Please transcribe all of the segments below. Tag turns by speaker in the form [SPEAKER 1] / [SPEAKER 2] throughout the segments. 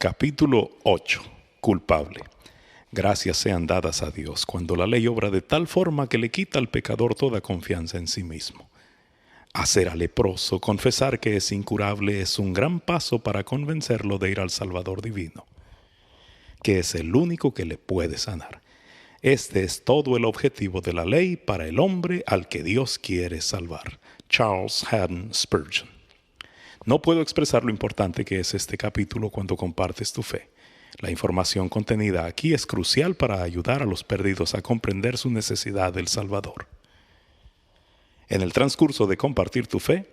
[SPEAKER 1] Capítulo 8. Culpable. Gracias sean dadas a Dios cuando la ley obra de tal forma que le quita al pecador toda confianza en sí mismo. Hacer al leproso confesar que es incurable es un gran paso para convencerlo de ir al Salvador divino, que es el único que le puede sanar. Este es todo el objetivo de la ley para el hombre al que Dios quiere salvar. Charles Haddon Spurgeon. No puedo expresar lo importante que es este capítulo cuando compartes tu fe. La información contenida aquí es crucial para ayudar a los perdidos a comprender su necesidad del Salvador. En el transcurso de compartir tu fe,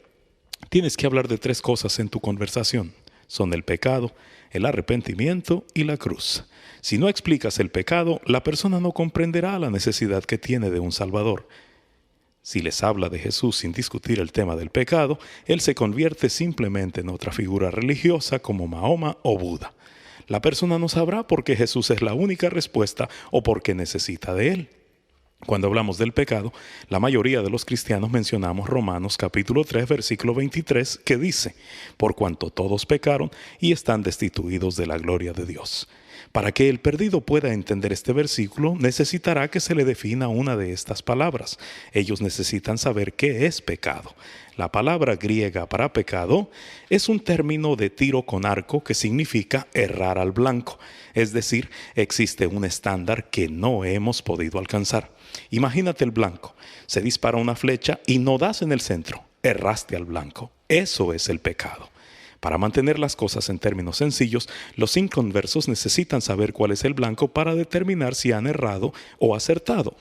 [SPEAKER 1] tienes que hablar de 3 cosas en tu conversación. Son el pecado, el arrepentimiento y la cruz. Si no explicas el pecado, la persona no comprenderá la necesidad que tiene de un Salvador. Si les habla de Jesús sin discutir el tema del pecado, él se convierte simplemente en otra figura religiosa como Mahoma o Buda. La persona no sabrá por qué Jesús es la única respuesta o por qué necesita de él. Cuando hablamos del pecado, la mayoría de los cristianos mencionamos Romanos capítulo 3, versículo 23, que dice: por cuanto todos pecaron y están destituidos de la gloria de Dios. Para que el perdido pueda entender este versículo, necesitará que se le defina una de estas palabras. Ellos necesitan saber qué es pecado. La palabra griega para pecado es un término de tiro con arco que significa errar al blanco. Es decir, existe un estándar que no hemos podido alcanzar. Imagínate el blanco. Se dispara una flecha y no das en el centro. Erraste al blanco. Eso es el pecado. Para mantener las cosas en términos sencillos, los inconversos necesitan saber cuál es el blanco para determinar si han errado o acertado.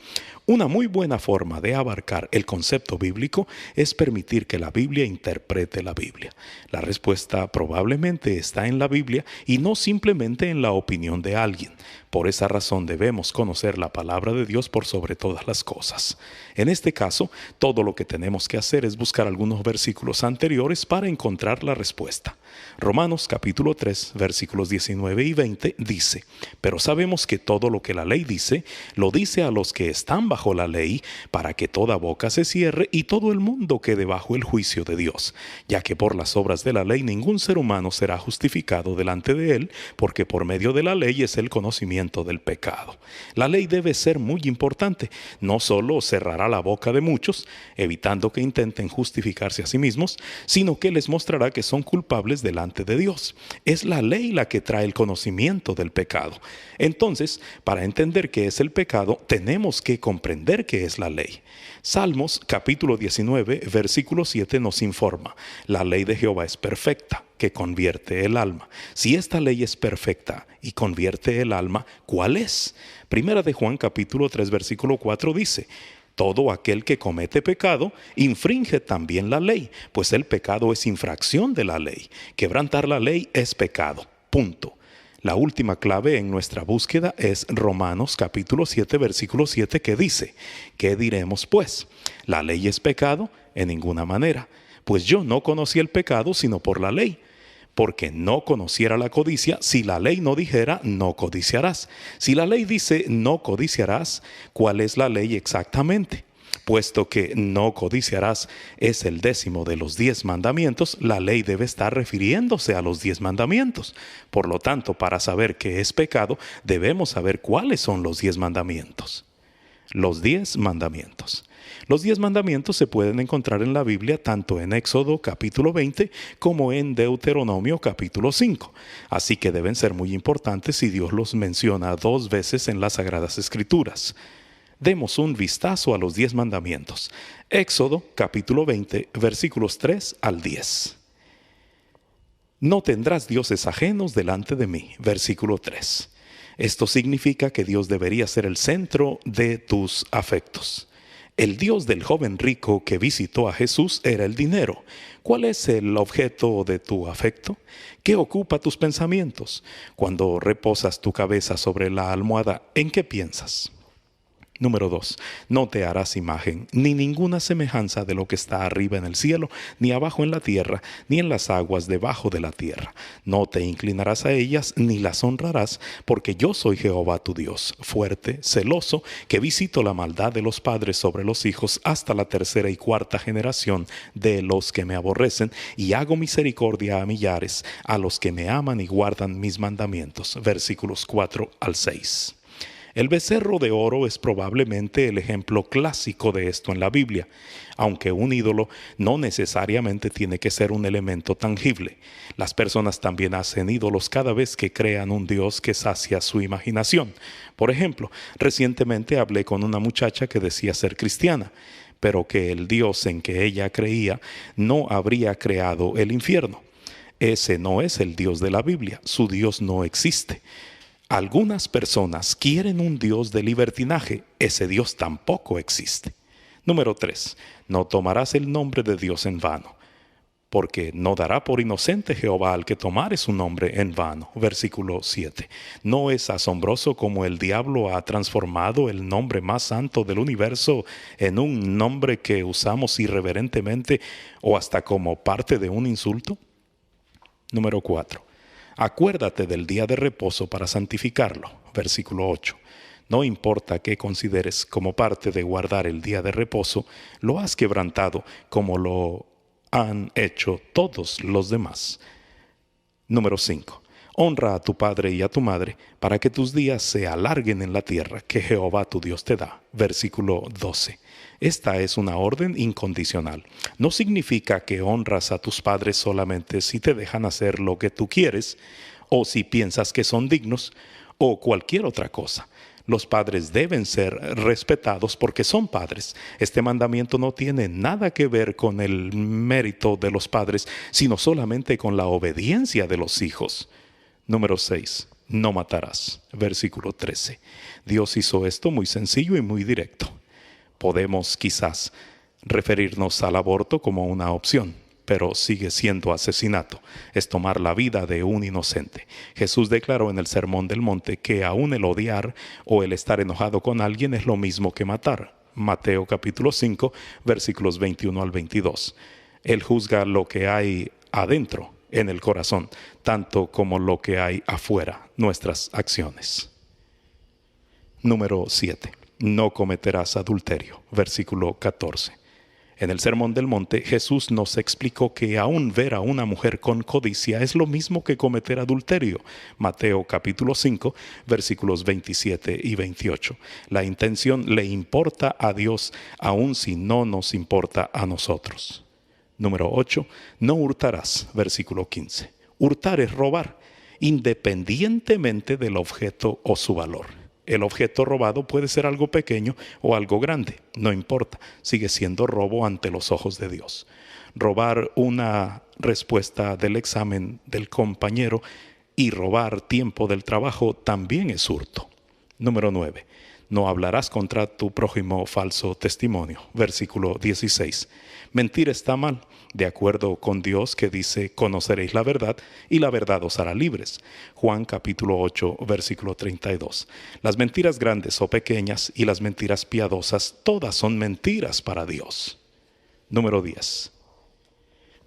[SPEAKER 1] Una muy buena forma de abarcar el concepto bíblico es permitir que la Biblia interprete la Biblia. La respuesta probablemente está en la Biblia y no simplemente en la opinión de alguien. Por esa razón debemos conocer la palabra de Dios por sobre todas las cosas. En este caso, todo lo que tenemos que hacer es buscar algunos versículos anteriores para encontrar la respuesta. Romanos capítulo 3, versículos 19 y 20 dice: pero sabemos que todo lo que la ley dice, lo dice a los que están bajo la ley, para que toda boca se cierre y todo el mundo quede bajo el juicio de Dios, ya que por las obras de la ley ningún ser humano será justificado delante de él, porque por medio de la ley es el conocimiento del pecado. La ley debe ser muy importante. No solo cerrará la boca de muchos, evitando que intenten justificarse a sí mismos, sino que les mostrará que son culpables delante de Dios. Es la ley la que trae el conocimiento del pecado. Entonces, para entender qué es el pecado, tenemos que comprender qué es la ley. Salmos capítulo 19, versículo 7 nos informa: la ley de Jehová es perfecta, que convierte el alma. Si esta ley es perfecta y convierte el alma, ¿cuál es? Primera de Juan capítulo 3, versículo 4 dice: todo aquel que comete pecado infringe también la ley, pues el pecado es infracción de la ley. Quebrantar la ley es pecado. Punto. La última clave en nuestra búsqueda es Romanos capítulo 7, versículo 7, que dice: ¿qué diremos pues? ¿La ley es pecado? En ninguna manera. Pues yo no conocí el pecado sino por la ley. Porque no conociera la codicia si la ley no dijera no codiciarás. Si la ley dice no codiciarás, ¿cuál es la ley exactamente? Puesto que no codiciarás es el 10º de los 10 mandamientos, la ley debe estar refiriéndose a los 10 mandamientos. Por lo tanto, para saber qué es pecado, debemos saber cuáles son los 10 mandamientos. Los 10 mandamientos. Los 10 mandamientos se pueden encontrar en la Biblia tanto en Éxodo capítulo 20 como en Deuteronomio capítulo 5. Así que deben ser muy importantes si Dios los menciona 2 veces en las Sagradas Escrituras. Demos un vistazo a los 10 mandamientos. Éxodo capítulo 20, versículos 3 al 10. No tendrás dioses ajenos delante de mí. Versículo 3. Esto significa que Dios debería ser el centro de tus afectos. El Dios del joven rico que visitó a Jesús era el dinero. ¿Cuál es el objeto de tu afecto? ¿Qué ocupa tus pensamientos? Cuando reposas tu cabeza sobre la almohada, ¿en qué piensas? Número 2. No te harás imagen, ni ninguna semejanza de lo que está arriba en el cielo, ni abajo en la tierra, ni en las aguas debajo de la tierra. No te inclinarás a ellas, ni las honrarás, porque yo soy Jehová tu Dios, fuerte, celoso, que visito la maldad de los padres sobre los hijos hasta la tercera y cuarta generación de los que me aborrecen, y hago misericordia a millares, a los que me aman y guardan mis mandamientos. Versículos 4 al 6. El becerro de oro es probablemente el ejemplo clásico de esto en la Biblia, aunque un ídolo no necesariamente tiene que ser un elemento tangible. Las personas también hacen ídolos cada vez que crean un Dios que sacia su imaginación. Por ejemplo, recientemente hablé con una muchacha que decía ser cristiana, pero que el Dios en que ella creía no habría creado el infierno. Ese no es el Dios de la Biblia, su Dios no existe. Algunas personas quieren un Dios de libertinaje. Ese Dios tampoco existe. Número 3. No tomarás el nombre de Dios en vano, porque no dará por inocente Jehová al que tomare su nombre en vano. Versículo 7. ¿No es asombroso cómo el diablo ha transformado el nombre más santo del universo en un nombre que usamos irreverentemente o hasta como parte de un insulto? Número 4. Acuérdate del día de reposo para santificarlo. Versículo 8. No importa qué consideres como parte de guardar el día de reposo, lo has quebrantado como lo han hecho todos los demás. Número 5. Honra a tu padre y a tu madre para que tus días se alarguen en la tierra que Jehová tu Dios te da. Versículo 12. Esta es una orden incondicional. No significa que honras a tus padres solamente si te dejan hacer lo que tú quieres, o si piensas que son dignos, o cualquier otra cosa. Los padres deben ser respetados porque son padres. Este mandamiento no tiene nada que ver con el mérito de los padres, sino solamente con la obediencia de los hijos. Número 6. No matarás. Versículo 13. Dios hizo esto muy sencillo y muy directo. Podemos quizás referirnos al aborto como una opción, pero sigue siendo asesinato. Es tomar la vida de un inocente. Jesús declaró en el Sermón del Monte que aún el odiar o el estar enojado con alguien es lo mismo que matar. Mateo capítulo 5, versículos 21 al 22. Él juzga lo que hay adentro, en el corazón, tanto como lo que hay afuera, nuestras acciones. Número 7. No cometerás adulterio. Versículo 14. En el Sermón del Monte, Jesús nos explicó que aún ver a una mujer con codicia es lo mismo que cometer adulterio. Mateo capítulo 5, versículos 27 y 28. La intención le importa a Dios, aun si no nos importa a nosotros. Número 8. No hurtarás. Versículo 15. Hurtar es robar, independientemente del objeto o su valor. El objeto robado puede ser algo pequeño o algo grande, no importa, sigue siendo robo ante los ojos de Dios. Robar una respuesta del examen del compañero y robar tiempo del trabajo también es hurto. Número 9. No hablarás contra tu prójimo falso testimonio. Versículo 16. Mentir está mal, de acuerdo con Dios que dice, conoceréis la verdad y la verdad os hará libres. Juan capítulo 8, versículo 32. Las mentiras grandes o pequeñas y las mentiras piadosas, todas son mentiras para Dios. Número 10.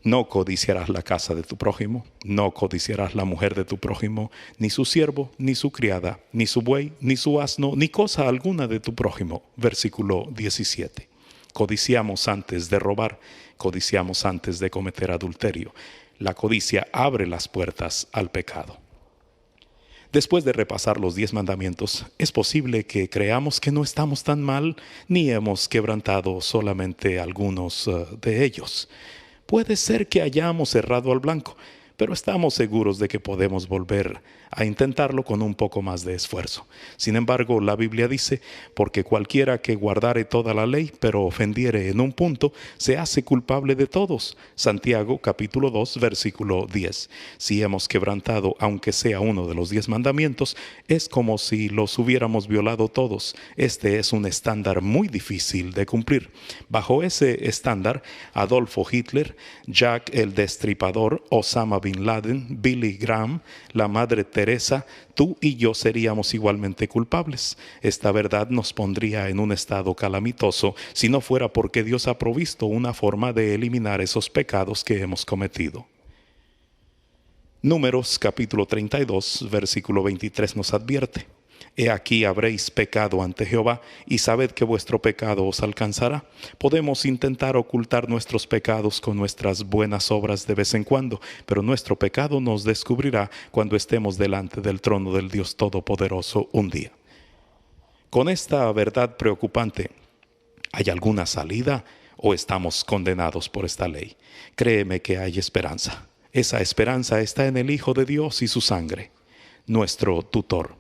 [SPEAKER 1] No codiciarás la casa de tu prójimo, no codiciarás la mujer de tu prójimo, ni su siervo, ni su criada, ni su buey, ni su asno, ni cosa alguna de tu prójimo. Versículo 17. Codiciamos antes de robar, codiciamos antes de cometer adulterio. La codicia abre las puertas al pecado. Después de repasar los 10 mandamientos, es posible que creamos que no estamos tan mal, ni hemos quebrantado solamente algunos de ellos. Puede ser que hayamos errado al blanco, pero estamos seguros de que podemos volver a intentarlo con un poco más de esfuerzo. Sin embargo, la Biblia dice, porque cualquiera que guardare toda la ley, pero ofendiere en un punto, se hace culpable de todos. Santiago capítulo 2, versículo 10. Si hemos quebrantado, aunque sea uno de los 10 mandamientos, es como si los hubiéramos violado todos. Este es un estándar muy difícil de cumplir. Bajo ese estándar, Adolfo Hitler, Jack el Destripador, Osama Bin Bin Laden, Billy Graham, la Madre Teresa, tú y yo seríamos igualmente culpables. Esta verdad nos pondría en un estado calamitoso si no fuera porque Dios ha provisto una forma de eliminar esos pecados que hemos cometido. Números capítulo 32, versículo 23 nos advierte: He aquí habréis pecado ante Jehová, y sabed que vuestro pecado os alcanzará. Podemos intentar ocultar nuestros pecados con nuestras buenas obras de vez en cuando, pero nuestro pecado nos descubrirá cuando estemos delante del trono del Dios Todopoderoso un día. Con esta verdad preocupante, ¿hay alguna salida o estamos condenados por esta ley? Créeme que hay esperanza. Esa esperanza está en el Hijo de Dios y su sangre, nuestro tutor.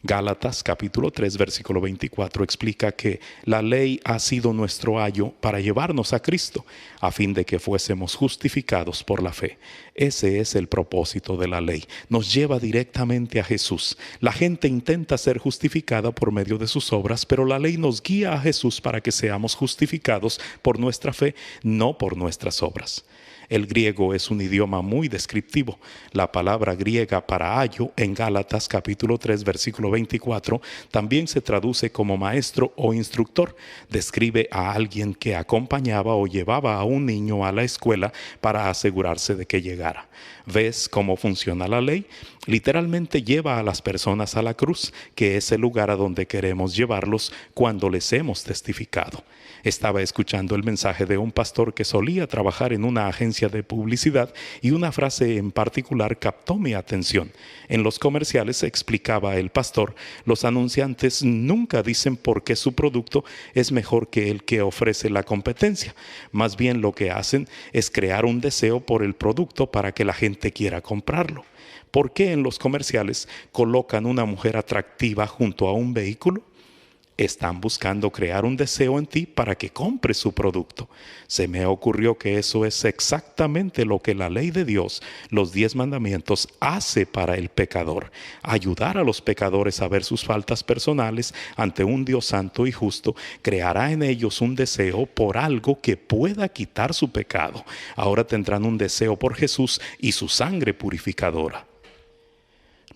[SPEAKER 1] Gálatas capítulo 3 versículo 24 explica que la ley ha sido nuestro ayo para llevarnos a Cristo, a fin de que fuésemos justificados por la fe. Ese es el propósito de la ley. Nos lleva directamente a Jesús. La gente intenta ser justificada por medio de sus obras, pero la ley nos guía a Jesús para que seamos justificados por nuestra fe, no por nuestras obras. El griego es un idioma muy descriptivo. La palabra griega para ayo en Gálatas capítulo 3 versículo 24 también se traduce como maestro o instructor. Describe a alguien que acompañaba o llevaba a un niño a la escuela para asegurarse de que llegara. ¿Ves cómo funciona la ley? Literalmente lleva a las personas a la cruz, que es el lugar a donde queremos llevarlos cuando les hemos testificado. Estaba escuchando el mensaje de un pastor que solía trabajar en una agencia de publicidad y una frase en particular captó mi atención. En los comerciales, explicaba el pastor, los anunciantes nunca dicen por qué su producto es mejor que el que ofrece la competencia. Más bien lo que hacen es crear un deseo por el producto para que la gente quiera comprarlo. ¿Por qué en los comerciales colocan una mujer atractiva junto a un vehículo? Están buscando crear un deseo en ti para que compres su producto. Se me ocurrió que eso es exactamente lo que la ley de Dios, los 10 mandamientos, hace para el pecador. Ayudar a los pecadores a ver sus faltas personales ante un Dios santo y justo, creará en ellos un deseo por algo que pueda quitar su pecado. Ahora tendrán un deseo por Jesús y su sangre purificadora.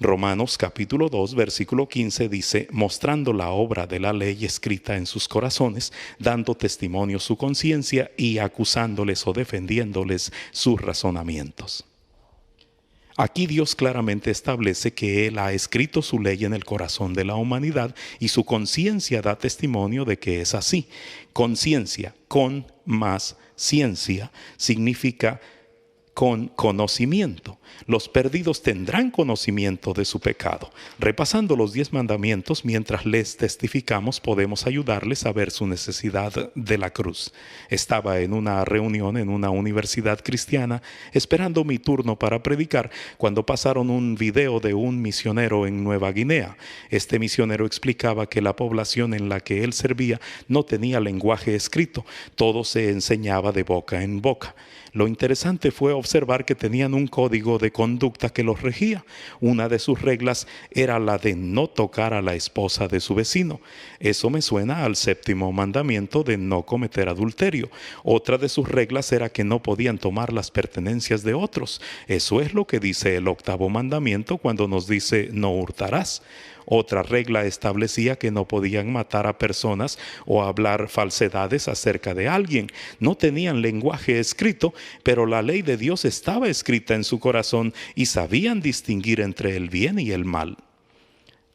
[SPEAKER 1] Romanos capítulo 2 versículo 15 dice: mostrando la obra de la ley escrita en sus corazones, dando testimonio su conciencia y acusándoles o defendiéndoles sus razonamientos. Aquí Dios claramente establece que Él ha escrito su ley en el corazón de la humanidad y su conciencia da testimonio de que es así. Conciencia con más ciencia significa con conocimiento. Los perdidos tendrán conocimiento de su pecado. Repasando los 10 mandamientos mientras les testificamos, podemos ayudarles a ver su necesidad de la cruz. Estaba en una reunión en una universidad cristiana esperando mi turno para predicar cuando pasaron un video de un misionero en Nueva Guinea. Este misionero explicaba que la población en la que él servía no tenía lenguaje escrito. Todo se enseñaba de boca en boca. Lo interesante fue observar que tenían un código de conducta que los regía. Una de sus reglas era la de no tocar a la esposa de su vecino. Eso me suena al 7º mandamiento de no cometer adulterio. Otra de sus reglas era que no podían tomar las pertenencias de otros. Eso es lo que dice el 8º mandamiento cuando nos dice no hurtarás. Otra regla establecía que no podían matar a personas o hablar falsedades acerca de alguien. No tenían lenguaje escrito, pero la ley de Dios estaba escrita en su corazón y sabían distinguir entre el bien y el mal.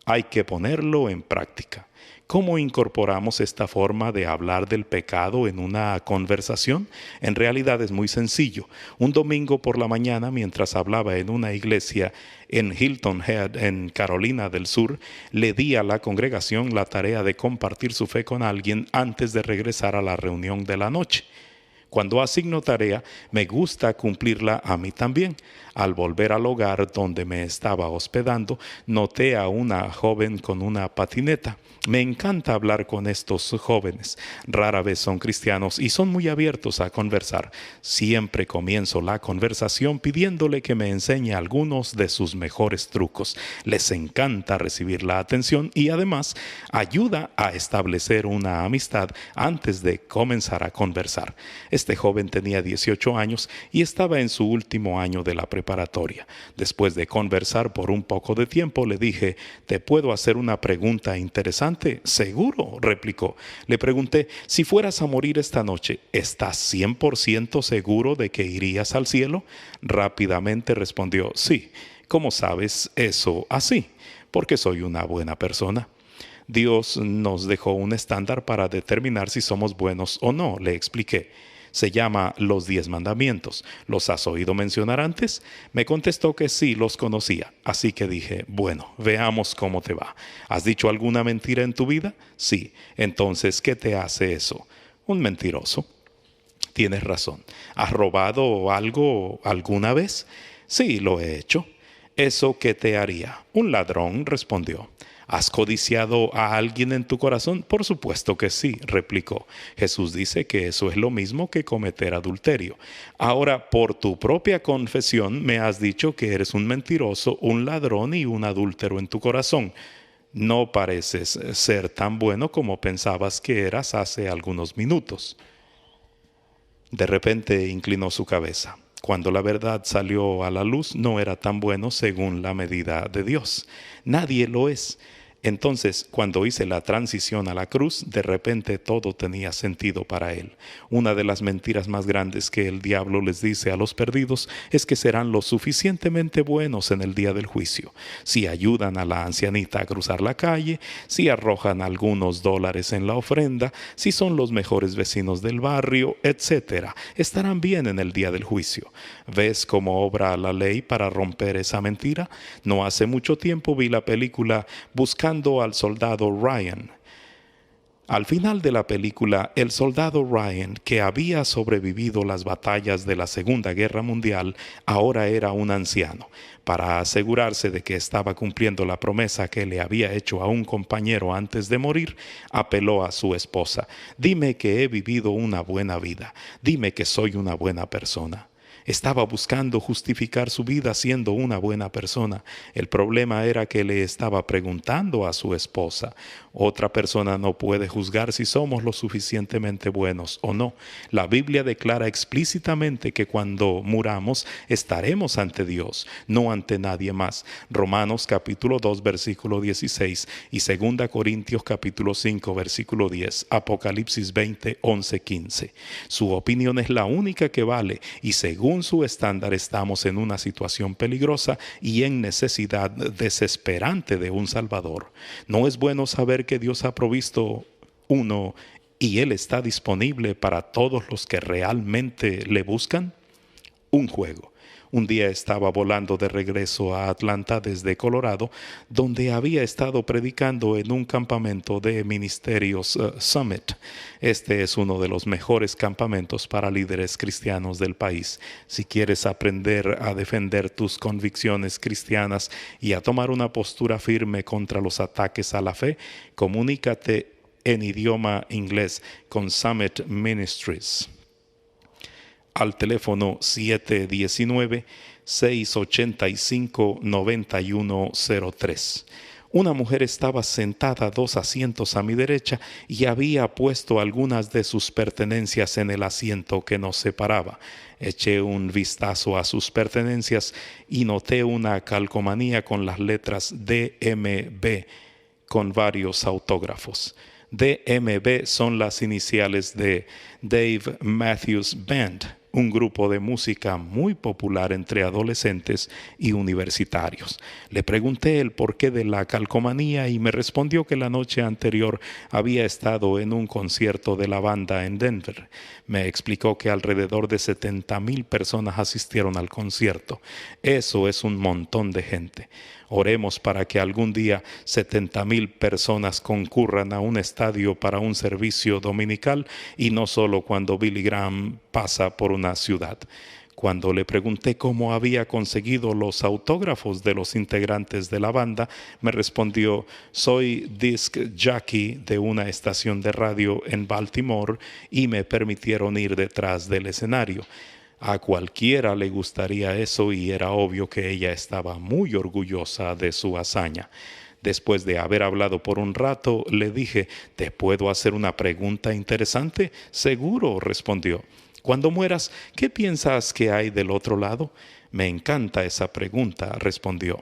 [SPEAKER 1] Hay que ponerlo en práctica. ¿Cómo incorporamos esta forma de hablar del pecado en una conversación? En realidad es muy sencillo. Un domingo por la mañana, mientras hablaba en una iglesia en Hilton Head, en Carolina del Sur, le di a la congregación la tarea de compartir su fe con alguien antes de regresar a la reunión de la noche. Cuando asigno tarea, me gusta cumplirla a mí también. Al volver al hogar donde me estaba hospedando, noté a una joven con una patineta. Me encanta hablar con estos jóvenes. Rara vez son cristianos y son muy abiertos a conversar. Siempre comienzo la conversación pidiéndole que me enseñe algunos de sus mejores trucos. Les encanta recibir la atención y además ayuda a establecer una amistad antes de comenzar a conversar. Este joven tenía 18 años y estaba en su último año de la preparatoria. Después de conversar por un poco de tiempo, le dije, ¿te puedo hacer una pregunta interesante? Seguro, replicó. Le pregunté, si fueras a morir esta noche, ¿estás 100% seguro de que irías al cielo? Rápidamente respondió, sí. ¿Cómo sabes eso así? Porque soy una buena persona. Dios nos dejó un estándar para determinar si somos buenos o no, le expliqué. Se llama los 10 mandamientos. ¿Los has oído mencionar antes? Me contestó que sí, los conocía. Así que dije, bueno, veamos cómo te va. ¿Has dicho alguna mentira en tu vida? Sí. Entonces, ¿qué te hace eso? Un mentiroso. Tienes razón. ¿Has robado algo alguna vez? Sí, lo he hecho. ¿Eso qué te haría? Un ladrón, respondió. ¿Has codiciado a alguien en tu corazón? Por supuesto que sí, replicó. Jesús dice que eso es lo mismo que cometer adulterio. Ahora, por tu propia confesión, me has dicho que eres un mentiroso, un ladrón y un adúltero en tu corazón. No pareces ser tan bueno como pensabas que eras hace algunos minutos. De repente inclinó su cabeza. Cuando la verdad salió a la luz, no era tan bueno según la medida de Dios. Nadie lo es. Entonces, cuando hice la transición a la cruz, de repente todo tenía sentido para él. Una de las mentiras más grandes que el diablo les dice a los perdidos es que serán lo suficientemente buenos en el día del juicio. Si ayudan a la ancianita a cruzar la calle, si arrojan algunos dólares en la ofrenda, si son los mejores vecinos del barrio, etc., estarán bien en el día del juicio. ¿Ves cómo obra la ley para romper esa mentira? No hace mucho tiempo vi la película Buscando al soldado Ryan. Al final de la película, el soldado Ryan, que había sobrevivido las batallas de la Segunda Guerra Mundial, ahora era un anciano. Para asegurarse de que estaba cumpliendo la promesa que le había hecho a un compañero antes de morir, apeló a su esposa. Dime que he vivido una buena vida. Dime que soy una buena persona. Estaba buscando justificar su vida siendo una buena persona. El problema era que le estaba preguntando a su esposa. Otra persona no puede juzgar si somos lo suficientemente buenos o no. La Biblia declara explícitamente que cuando muramos estaremos ante Dios, no ante nadie más. Romanos capítulo 2 versículo 16 y 2 Corintios capítulo 5 versículo 10, Apocalipsis 20, 11, 15. Su opinión es la única que vale y según su estándar estamos en una situación peligrosa y en necesidad desesperante de un Salvador. No es bueno saber que Dios ha provisto uno y Él está disponible para todos los que realmente le buscan. Un juego. Un día estaba volando de regreso a Atlanta desde Colorado, donde había estado predicando en un campamento de ministerios Summit. Este es uno de los mejores campamentos para líderes cristianos del país. Si quieres aprender a defender tus convicciones cristianas y a tomar una postura firme contra los ataques a la fe, comunícate en idioma inglés con Summit Ministries al teléfono 719-685-9103. Una mujer estaba sentada 2 asientos a mi derecha y había puesto algunas de sus pertenencias en el asiento que nos separaba. Eché un vistazo a sus pertenencias y noté una calcomanía con las letras DMB con varios autógrafos. DMB son las iniciales de Dave Matthews Band, un grupo de música muy popular entre adolescentes y universitarios. Le pregunté el porqué de la calcomanía y me respondió que la noche anterior había estado en un concierto de la banda en Denver. Me explicó que alrededor de 70,000 personas asistieron al concierto. Eso es un montón de gente. Oremos para que algún día 70,000 personas concurran a un estadio para un servicio dominical y no solo cuando Billy Graham pasa por una ciudad. Cuando le pregunté cómo había conseguido los autógrafos de los integrantes de la banda, me respondió: soy disc jockey de una estación de radio en Baltimore y me permitieron ir detrás del escenario. A cualquiera le gustaría eso y era obvio que ella estaba muy orgullosa de su hazaña. Después de haber hablado por un rato, le dije: ¿te puedo hacer una pregunta interesante? Seguro, respondió. Cuando mueras, ¿qué piensas que hay del otro lado? Me encanta esa pregunta, respondió.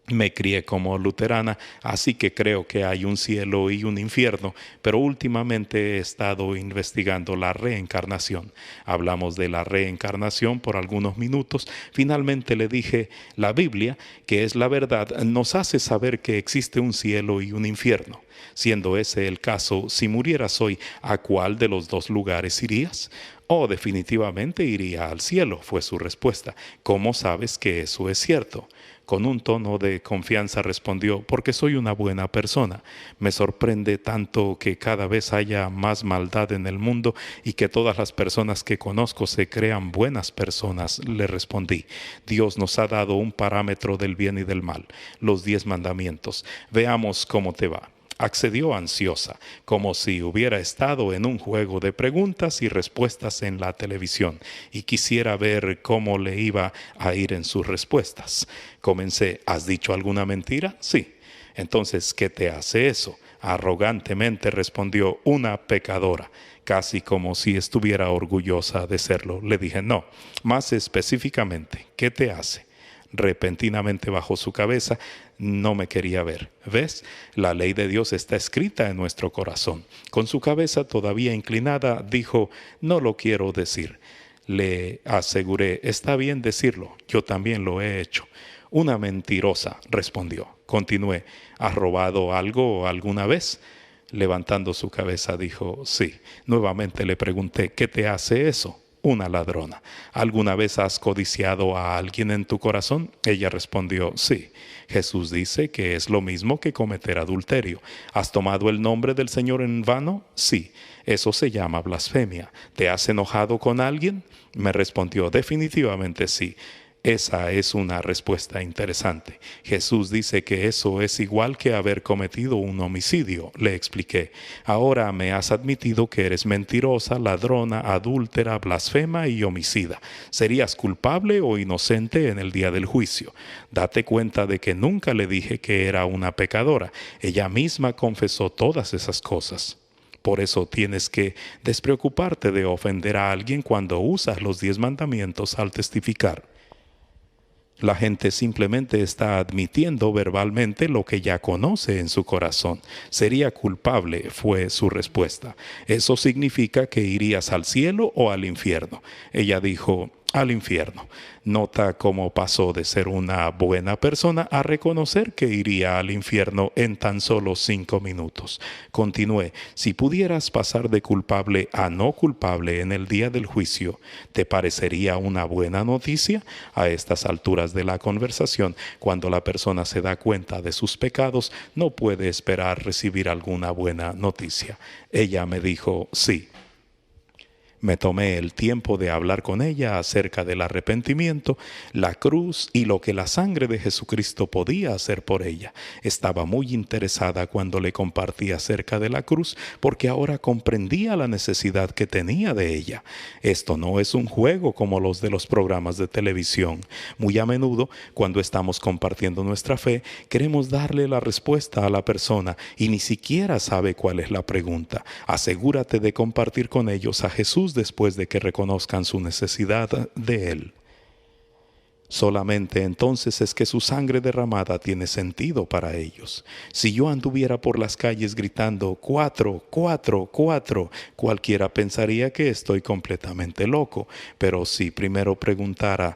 [SPEAKER 1] Me crié como luterana, así que creo que hay un cielo y un infierno, pero últimamente he estado investigando la reencarnación. Hablamos de la reencarnación por algunos minutos. Finalmente le dije, la Biblia, que es la verdad, nos hace saber que existe un cielo y un infierno. Siendo ese el caso, si murieras hoy, ¿a cuál de los dos lugares irías? Oh, definitivamente iría al cielo, fue su respuesta. ¿Cómo sabes que eso es cierto? Con un tono de confianza respondió, porque soy una buena persona. Me sorprende tanto que cada vez haya más maldad en el mundo y que todas las personas que conozco se crean buenas personas, le respondí. Dios nos ha dado un parámetro del bien y del mal, los 10 mandamientos. Veamos cómo te va. Accedió ansiosa, como si hubiera estado en un juego de preguntas y respuestas en la televisión y quisiera ver cómo le iba a ir en sus respuestas. Comencé, ¿has dicho alguna mentira? Sí. Entonces, ¿qué te hace eso? Arrogantemente respondió, una pecadora, casi como si estuviera orgullosa de serlo. Le dije, no, más específicamente, ¿qué te hace? Repentinamente bajó su cabeza, no me quería ver. ¿Ves? La ley de Dios está escrita en nuestro corazón. Con su cabeza todavía inclinada, dijo, no lo quiero decir. Le aseguré, está bien decirlo, yo también lo he hecho. Una mentirosa, respondió. Continué, ¿has robado algo alguna vez? Levantando su cabeza, dijo, sí. Nuevamente le pregunté, ¿qué te hace eso? Una ladrona. ¿Alguna vez has codiciado a alguien en tu corazón? Ella respondió, sí. Jesús dice que es lo mismo que cometer adulterio. ¿Has tomado el nombre del Señor en vano? Sí. Eso se llama blasfemia. ¿Te has enojado con alguien? Me respondió, definitivamente sí. Esa es una respuesta interesante. Jesús dice que eso es igual que haber cometido un homicidio, le expliqué. Ahora me has admitido que eres mentirosa, ladrona, adúltera, blasfema y homicida. ¿Serías culpable o inocente en el día del juicio? Date cuenta de que nunca le dije que era una pecadora. Ella misma confesó todas esas cosas. Por eso tienes que despreocuparte de ofender a alguien cuando usas los 10 mandamientos al testificar. La gente simplemente está admitiendo verbalmente lo que ya conoce en su corazón. Sería culpable, fue su respuesta. ¿Eso significa que irías al cielo o al infierno? Ella dijo, al infierno. Nota cómo pasó de ser una buena persona a reconocer que iría al infierno en tan solo 5 minutos. Continué, si pudieras pasar de culpable a no culpable en el día del juicio, ¿te parecería una buena noticia? A estas alturas de la conversación, cuando la persona se da cuenta de sus pecados, no puede esperar recibir alguna buena noticia. Ella me dijo, sí. Me tomé el tiempo de hablar con ella acerca del arrepentimiento, la cruz y lo que la sangre de Jesucristo podía hacer por ella. Estaba muy interesada cuando le compartí acerca de la cruz porque ahora comprendía la necesidad que tenía de ella. Esto no es un juego como los de los programas de televisión. Muy a menudo, cuando estamos compartiendo nuestra fe, queremos darle la respuesta a la persona y ni siquiera sabe cuál es la pregunta. Asegúrate de compartir con ellos a Jesús después de que reconozcan su necesidad de Él. Solamente entonces es que su sangre derramada tiene sentido para ellos. Si yo anduviera por las calles gritando 4, 4, 4, cualquiera pensaría que estoy completamente loco. Pero si primero preguntara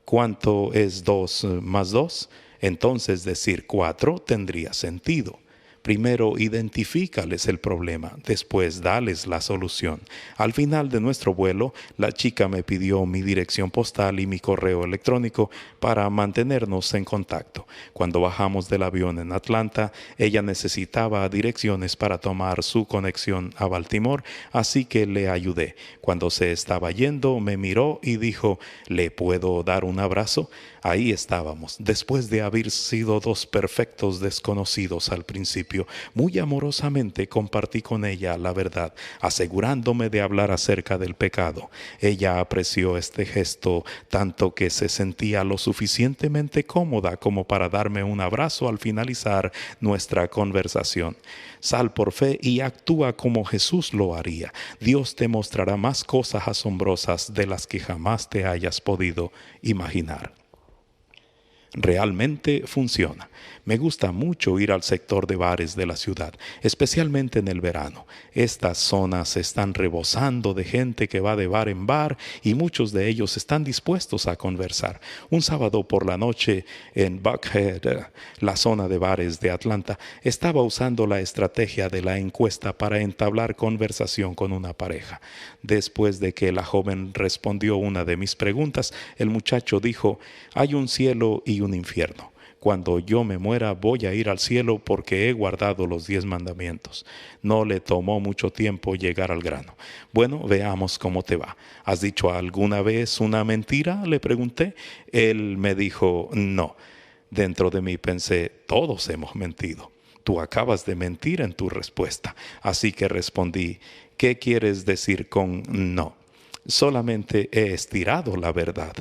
[SPEAKER 1] ¿cuánto es 2 más 2? Entonces decir 4 tendría sentido. Primero identifícales el problema, después dales la solución. Al final de nuestro vuelo, la chica me pidió mi dirección postal y mi correo electrónico para mantenernos en contacto. Cuando bajamos del avión en Atlanta, ella necesitaba direcciones para tomar su conexión a Baltimore, así que le ayudé. Cuando se estaba yendo, me miró y dijo, ¿le puedo dar un abrazo? Ahí estábamos, después de haber sido 2 perfectos desconocidos al principio. principio, muy amorosamente compartí con ella la verdad, asegurándome de hablar acerca del pecado. Ella apreció este gesto tanto que se sentía lo suficientemente cómoda como para darme un abrazo al finalizar nuestra conversación. Sal por fe y actúa como Jesús lo haría. Dios te mostrará más cosas asombrosas de las que jamás te hayas podido imaginar. Realmente funciona. Me gusta mucho ir al sector de bares de la ciudad, especialmente en el verano. Estas zonas están rebosando de gente que va de bar en bar y muchos de ellos están dispuestos a conversar. Un sábado por la noche en Buckhead, la zona de bares de Atlanta, estaba usando la estrategia de la encuesta para entablar conversación con una pareja. Después de que la joven respondió una de mis preguntas, el muchacho dijo: «Hay un cielo y un infierno. Cuando yo me muera voy a ir al cielo porque he guardado los 10 mandamientos». No le tomó mucho tiempo llegar al grano. «Bueno, veamos cómo te va. ¿Has dicho alguna vez una mentira?», le pregunté. Él me dijo: «No». Dentro de mí pensé: todos hemos mentido. Tú acabas de mentir en tu respuesta. Así que respondí: «¿Qué quieres decir con no?». «Solamente he estirado la verdad».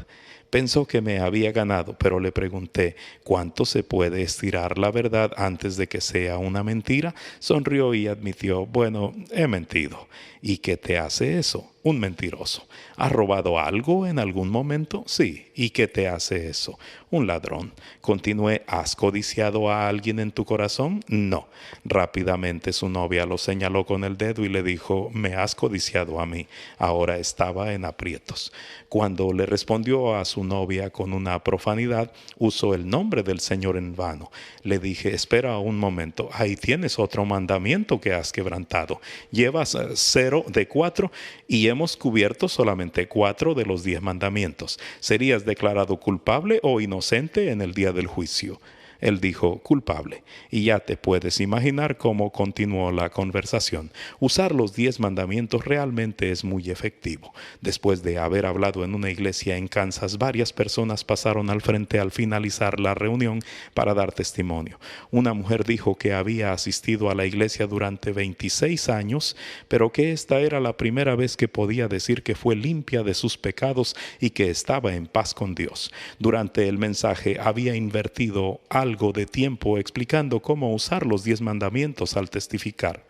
[SPEAKER 1] Pensó que me había ganado, pero le pregunté: «¿Cuánto se puede estirar la verdad antes de que sea una mentira?». Sonrió y admitió: «Bueno, he mentido». «¿Y qué te hace eso?». «Un mentiroso». «¿Has robado algo en algún momento?». «Sí». «¿Y qué te hace eso?». «Un ladrón». Continué: «¿Has codiciado a alguien en tu corazón?». «No». Rápidamente su novia lo señaló con el dedo y le dijo: «Me has codiciado a mí». Ahora estaba en aprietos. Cuando le respondió a su novia con una profanidad, usó el nombre del Señor en vano. Le dije: «Espera un momento, ahí tienes otro mandamiento que has quebrantado. Llevas 0 de 4 y hemos cubierto solamente 4 de los 10 mandamientos. ¿Serías declarado culpable o inocente en el día del juicio?». Él dijo: «Culpable». Y ya te puedes imaginar cómo continuó la conversación. Usar los 10 mandamientos realmente es muy efectivo. Después de haber hablado en una iglesia en Kansas, varias personas pasaron al frente al finalizar la reunión para dar testimonio. Una mujer dijo que había asistido a la iglesia durante 26 años, pero que esta era la primera vez que podía decir que fue limpia de sus pecados y que estaba en paz con Dios. Durante el mensaje había invertido algo de tiempo explicando cómo usar los 10 mandamientos al testificar.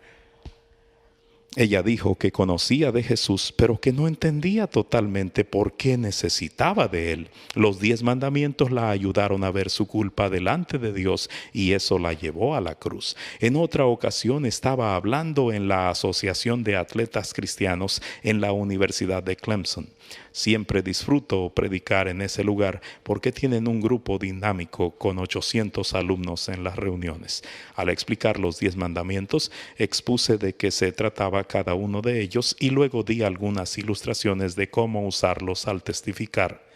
[SPEAKER 1] Ella dijo que conocía de Jesús, pero que no entendía totalmente por qué necesitaba de él. Los 10 mandamientos la ayudaron a ver su culpa delante de Dios y eso la llevó a la cruz. En otra ocasión estaba hablando en la Asociación de Atletas Cristianos en la Universidad de Clemson. Siempre disfruto predicar en ese lugar porque tienen un grupo dinámico con 800 alumnos en las reuniones. Al explicar los 10 mandamientos, expuse de qué se trataba cada uno de ellos y luego di algunas ilustraciones de cómo usarlos al testificar.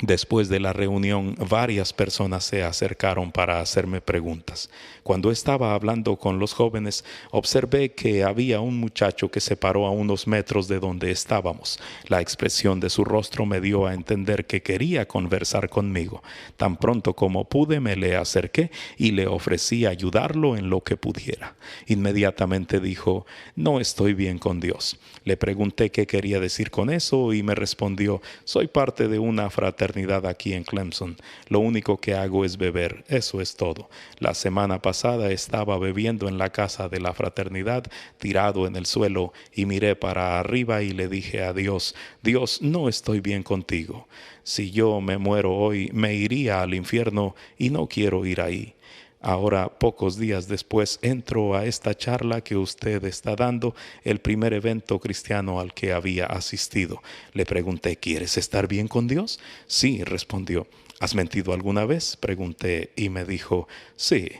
[SPEAKER 1] Después de la reunión, varias personas se acercaron para hacerme preguntas. Cuando estaba hablando con los jóvenes, observé que había un muchacho que se paró a unos metros de donde estábamos. La expresión de su rostro me dio a entender que quería conversar conmigo. Tan pronto como pude, me le acerqué y le ofrecí ayudarlo en lo que pudiera. Inmediatamente dijo: «No estoy bien con Dios». Le pregunté qué quería decir con eso y me respondió: «Soy parte de una fraternidad aquí en Clemson. Lo único que hago es beber, eso es todo. La semana pasada estaba bebiendo en la casa de la fraternidad, tirado en el suelo, y miré para arriba y le dije a Dios: Dios, no estoy bien contigo. Si yo me muero hoy, me iría al infierno y no quiero ir ahí. Ahora, pocos días después, entro a esta charla que usted está dando, el primer evento cristiano al que había asistido. Le pregunté: ¿quieres estar bien con Dios? Sí, respondió. ¿Has mentido alguna vez? Pregunté y me dijo: sí,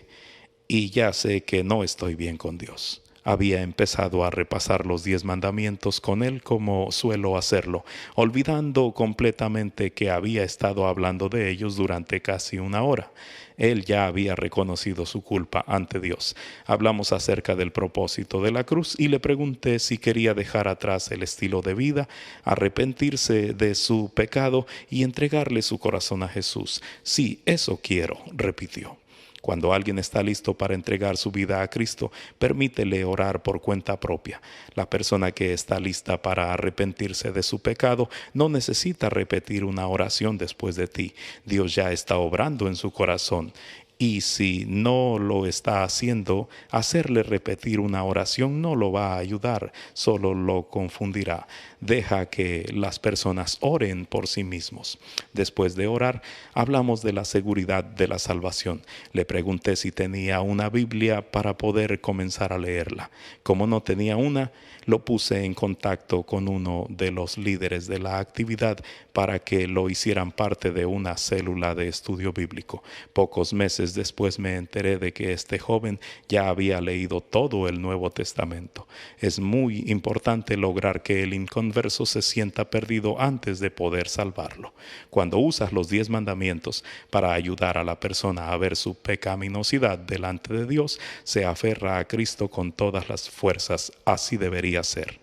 [SPEAKER 1] y ya sé que no estoy bien con Dios. Había empezado a repasar los 10 mandamientos con él como suelo hacerlo, olvidando completamente que había estado hablando de ellos durante casi una hora. Él ya había reconocido su culpa ante Dios. Hablamos acerca del propósito de la cruz y le pregunté si quería dejar atrás el estilo de vida, arrepentirse de su pecado y entregarle su corazón a Jesús. Sí, eso quiero, repitió. Cuando alguien está listo para entregar su vida a Cristo, permítele orar por cuenta propia. La persona que está lista para arrepentirse de su pecado no necesita repetir una oración después de ti. Dios ya está obrando en su corazón. Y si no lo está haciendo, hacerle repetir una oración no lo va a ayudar, solo lo confundirá. Deja que las personas oren por sí mismos. Después de orar, hablamos de la seguridad de la salvación. Le pregunté si tenía una Biblia para poder comenzar a leerla. Como no tenía una, lo puse en contacto con uno de los líderes de la actividad para que lo hicieran parte de una célula de estudio bíblico. Pocos meses después me enteré de que este joven ya había leído todo el Nuevo Testamento. Es muy importante lograr que el inconverso se sienta perdido antes de poder salvarlo. Cuando usas los 10 mandamientos para ayudar a la persona a ver su pecaminosidad delante de Dios, se aferra a Cristo con todas las fuerzas. Así debería ser.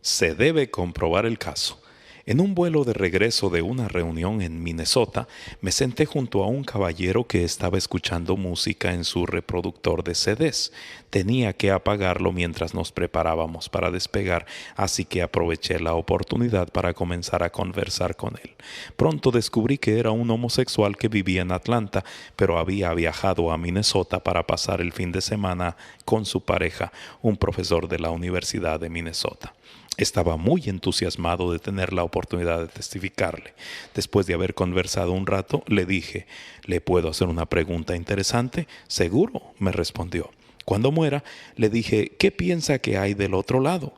[SPEAKER 1] Se debe comprobar el caso. En un vuelo de regreso de una reunión en Minnesota, me senté junto a un caballero que estaba escuchando música en su reproductor de CDs. Tenía que apagarlo mientras nos preparábamos para despegar, así que aproveché la oportunidad para comenzar a conversar con él. Pronto descubrí que era un homosexual que vivía en Atlanta, pero había viajado a Minnesota para pasar el fin de semana con su pareja, un profesor de la Universidad de Minnesota. Estaba muy entusiasmado de tener la oportunidad de testificarle. Después de haber conversado un rato, le dije, ¿le puedo hacer una pregunta interesante? Seguro, me respondió. Cuando muera, le dije, ¿qué piensa que hay del otro lado?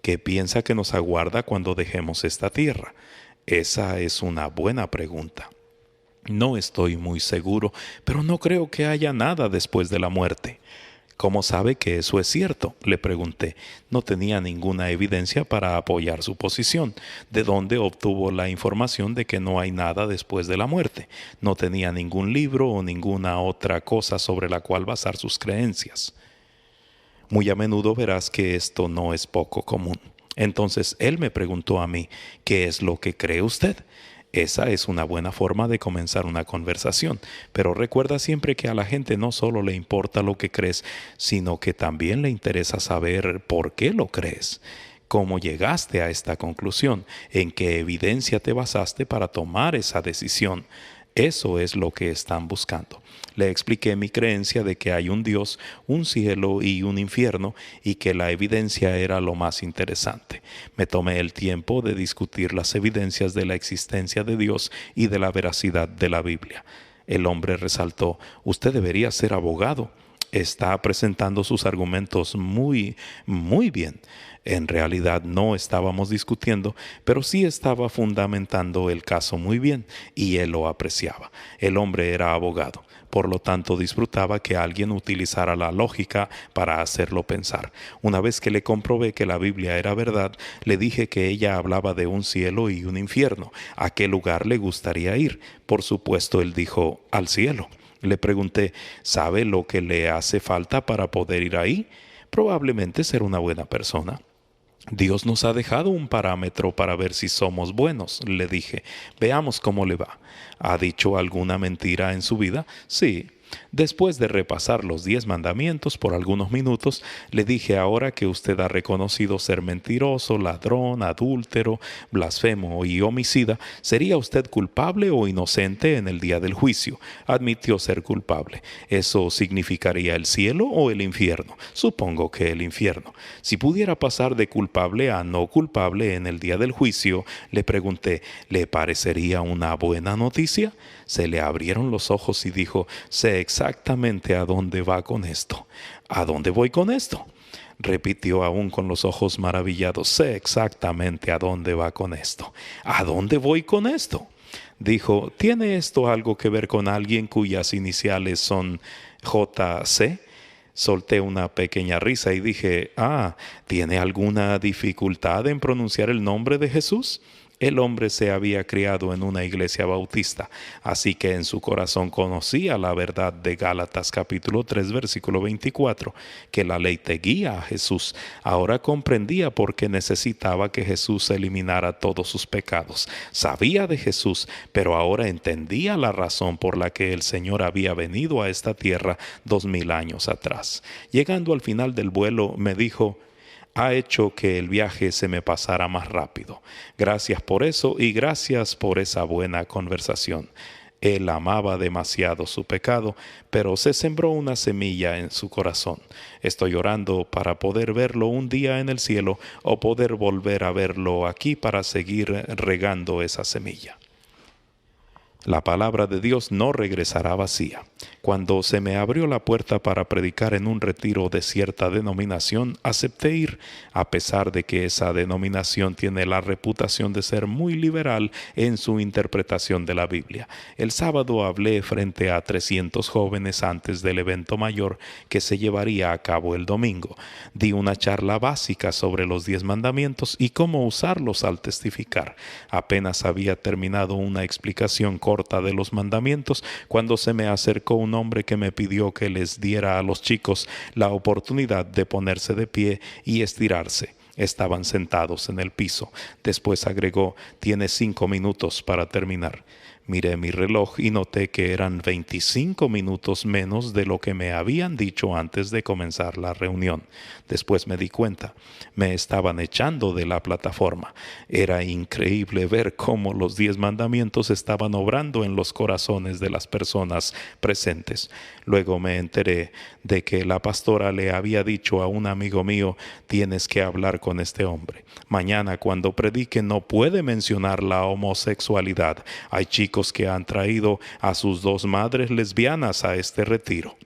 [SPEAKER 1] ¿Qué piensa que nos aguarda cuando dejemos esta tierra? Esa es una buena pregunta. No estoy muy seguro, pero no creo que haya nada después de la muerte. ¿Cómo sabe que eso es cierto?, le pregunté. No tenía ninguna evidencia para apoyar su posición. ¿De dónde obtuvo la información de que no hay nada después de la muerte? No tenía ningún libro o ninguna otra cosa sobre la cual basar sus creencias. Muy a menudo verás que esto no es poco común. Entonces él me preguntó a mí, ¿qué es lo que cree usted? Esa es una buena forma de comenzar una conversación, pero recuerda siempre que a la gente no solo le importa lo que crees, sino que también le interesa saber por qué lo crees. ¿Cómo llegaste a esta conclusión? ¿En qué evidencia te basaste para tomar esa decisión? Eso es lo que están buscando. Le expliqué mi creencia de que hay un Dios, un cielo y un infierno, y que la evidencia era lo más interesante. Me tomé el tiempo de discutir las evidencias de la existencia de Dios y de la veracidad de la Biblia. El hombre resaltó, «Usted debería ser abogado. Está presentando sus argumentos muy bien». En realidad no estábamos discutiendo, pero sí estaba fundamentando el caso muy bien, y él lo apreciaba. El hombre era abogado, por lo tanto disfrutaba que alguien utilizara la lógica para hacerlo pensar. Una vez que le comprobé que la Biblia era verdad, le dije que ella hablaba de un cielo y un infierno. ¿A qué lugar le gustaría ir? Por supuesto, él dijo, al cielo. Le pregunté, ¿sabe lo que le hace falta para poder ir ahí? Probablemente ser una buena persona. Dios nos ha dejado un parámetro para ver si somos buenos, le dije. Veamos cómo le va. ¿Ha dicho alguna mentira en su vida? Sí. Después de repasar los 10 mandamientos por algunos minutos, le dije, ahora que usted ha reconocido ser mentiroso, ladrón, adúltero, blasfemo y homicida, ¿sería usted culpable o inocente en el día del juicio? Admitió ser culpable. ¿Eso significaría el cielo o el infierno? Supongo que el infierno. Si pudiera pasar de culpable a no culpable en el día del juicio, le pregunté, ¿le parecería una buena noticia? Se le abrieron los ojos y dijo, sé exactamente a dónde va con esto. ¿A dónde voy con esto? Repitió aún con los ojos maravillados, sé exactamente a dónde va con esto. ¿A dónde voy con esto? Dijo, ¿tiene esto algo que ver con alguien cuyas iniciales son JC? Solté una pequeña risa y dije, ¿tiene alguna dificultad en pronunciar el nombre de Jesús? El hombre se había criado en una iglesia bautista, así que en su corazón conocía la verdad de Gálatas capítulo 3 versículo 24, que la ley te guía a Jesús. Ahora comprendía por qué necesitaba que Jesús eliminara todos sus pecados. Sabía de Jesús, pero ahora entendía la razón por la que el Señor había venido a esta tierra 2000 años atrás. Llegando al final del vuelo, me dijo: ha hecho que el viaje se me pasara más rápido. Gracias por eso y gracias por esa buena conversación. Él amaba demasiado su pecado, pero se sembró una semilla en su corazón. Estoy orando para poder verlo un día en el cielo o poder volver a verlo aquí para seguir regando esa semilla. La palabra de Dios no regresará vacía. Cuando se me abrió la puerta para predicar en un retiro de cierta denominación, acepté ir, a pesar de que esa denominación tiene la reputación de ser muy liberal en su interpretación de la Biblia. El sábado hablé frente a 300 jóvenes antes del evento mayor que se llevaría a cabo el domingo. Di una charla básica sobre los 10 mandamientos y cómo usarlos al testificar. Apenas había terminado una explicación corta de los mandamientos cuando se me acercó un hombre que me pidió que les diera a los chicos la oportunidad de ponerse de pie y estirarse. Estaban sentados en el piso. Después agregó: «Tienes 5 minutos para terminar». Miré mi reloj y noté que eran 25 minutos menos de lo que me habían dicho antes de comenzar la reunión. Después me di cuenta, me estaban echando de la plataforma. Era increíble ver cómo los 10 mandamientos estaban obrando en los corazones de las personas presentes. Luego me enteré de que la pastora le había dicho a un amigo mío: «Tienes que hablar con este hombre. Mañana cuando predique no puede mencionar la homosexualidad. Hay chicos que han traído a sus 2 madres lesbianas a este retiro».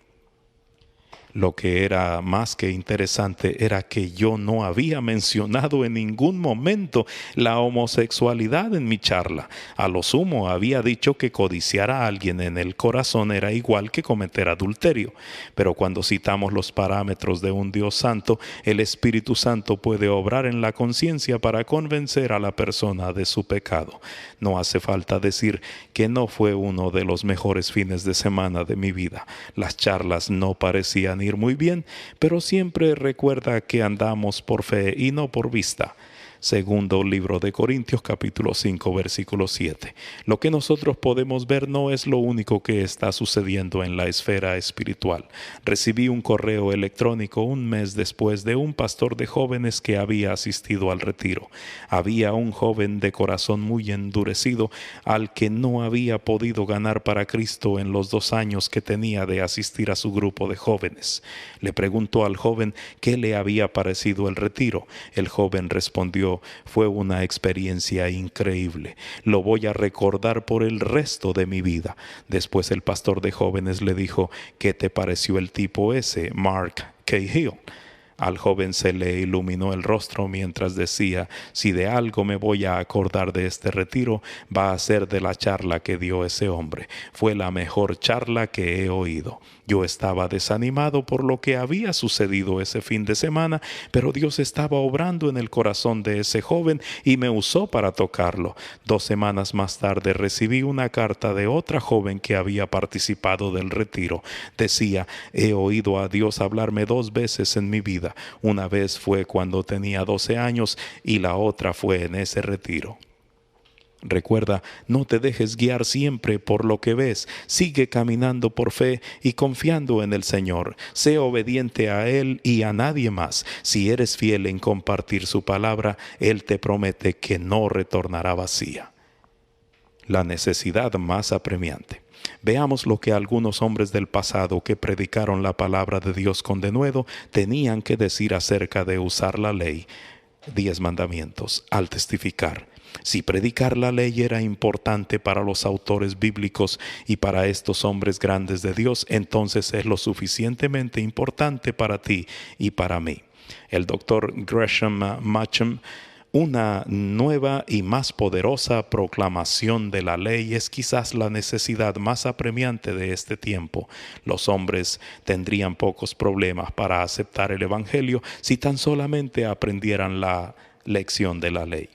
[SPEAKER 1] Lo que era más que interesante era que yo no había mencionado en ningún momento la homosexualidad en mi charla. A lo sumo había dicho que codiciar a alguien en el corazón era igual que cometer adulterio. Pero cuando citamos los parámetros de un Dios santo, el Espíritu Santo puede obrar en la conciencia para convencer a la persona de su pecado. No hace falta decir que no fue uno de los mejores fines de semana de mi vida. Las charlas no parecían ir muy bien, pero siempre recuerda que andamos por fe y no por vista. Segundo libro de Corintios capítulo 5 versículo 7. Lo que nosotros podemos ver no es lo único que está sucediendo en la esfera espiritual. Recibí un correo electrónico un mes después de un pastor de jóvenes que había asistido al retiro. Había un joven de corazón muy endurecido al que no había podido ganar para Cristo en los 2 años que tenía de asistir a su grupo de jóvenes. Le preguntó al joven qué le había parecido el retiro. El joven respondió: «Fue una experiencia increíble. Lo voy a recordar por el resto de mi vida». Después el pastor de jóvenes le dijo: «¿Qué te pareció el tipo ese, Mark Cahill?». Al joven se le iluminó el rostro mientras decía: «Si de algo me voy a acordar de este retiro, va a ser de la charla que dio ese hombre. Fue la mejor charla que he oído». Yo estaba desanimado por lo que había sucedido ese fin de semana, pero Dios estaba obrando en el corazón de ese joven y me usó para tocarlo. 2 semanas más tarde recibí una carta de otra joven que había participado del retiro. Decía: «He oído a Dios hablarme 2 veces en mi vida. Una vez fue cuando tenía 12 años y la otra fue en ese retiro». Recuerda, no te dejes guiar siempre por lo que ves. Sigue caminando por fe y confiando en el Señor. Sé obediente a Él y a nadie más. Si eres fiel en compartir su palabra, Él te promete que no retornará vacía. La necesidad más apremiante. Veamos lo que algunos hombres del pasado que predicaron la palabra de Dios con denuedo tenían que decir acerca de usar la ley, 10 mandamientos, al testificar. Si predicar la ley era importante para los autores bíblicos y para estos hombres grandes de Dios, entonces es lo suficientemente importante para ti y para mí. El doctor Gresham Machen: «Una nueva y más poderosa proclamación de la ley es quizás la necesidad más apremiante de este tiempo. Los hombres tendrían pocos problemas para aceptar el Evangelio si tan solamente aprendieran la lección de la ley».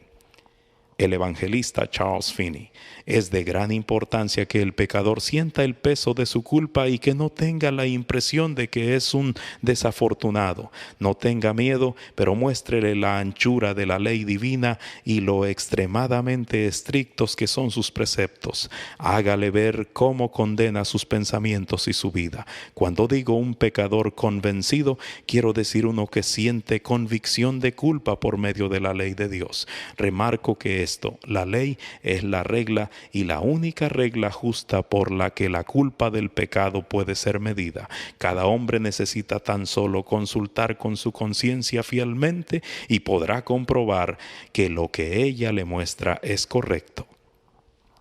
[SPEAKER 1] el evangelista Charles Finney: es de gran importancia que el pecador sienta el peso de su culpa y que no tenga la impresión de que es un desafortunado. No tenga miedo, pero muéstrele la anchura de la ley divina y lo extremadamente estrictos que son sus preceptos. Hágale ver cómo condena sus pensamientos y su vida. Cuando digo un pecador convencido, quiero decir uno que siente convicción de culpa por medio de la ley de Dios. Remarco que la ley, es la regla y la única regla justa por la que la culpa del pecado puede ser medida. Cada hombre necesita tan solo consultar con su conciencia fielmente y podrá comprobar que lo que ella le muestra es correcto.